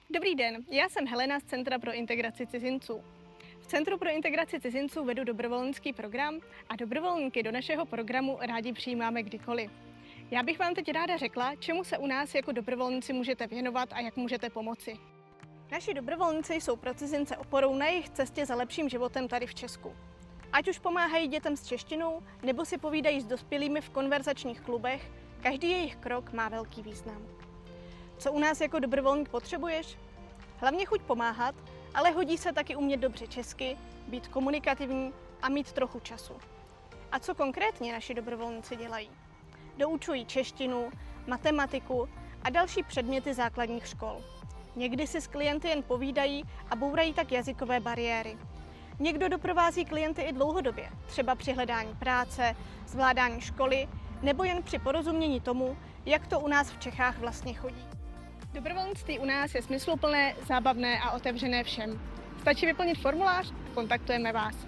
Dobrý den, já jsem Helena z Centra pro integraci cizinců. V Centru pro integraci cizinců vedu dobrovolnický program a dobrovolníky do našeho programu rádi přijímáme kdykoliv. Já bych vám teď ráda řekla, čemu se u nás jako dobrovolníci můžete věnovat a jak můžete pomoci. Naši dobrovolníci jsou pro cizince oporou na jejich cestě za lepším životem tady v Česku. Ať už pomáhají dětem s češtinou, nebo si povídají s dospělými v konverzačních klubech, každý jejich krok má velký význam. Co u nás jako dobrovolník potřebuješ? Hlavně chuť pomáhat, ale hodí se taky umět dobře česky, být komunikativní a mít trochu času. A co konkrétně naši dobrovolníci dělají? Doučují češtinu, matematiku a další předměty základních škol. Někdy si s klienty jen povídají a bourají tak jazykové bariéry. Někdo doprovází klienty i dlouhodobě, třeba při hledání práce, zvládání školy nebo jen při porozumění tomu, jak to u nás v Čechách vlastně chodí. Dobrovolnictví u nás je smysluplné, zábavné a otevřené všem. Stačí vyplnit formulář a kontaktujeme vás.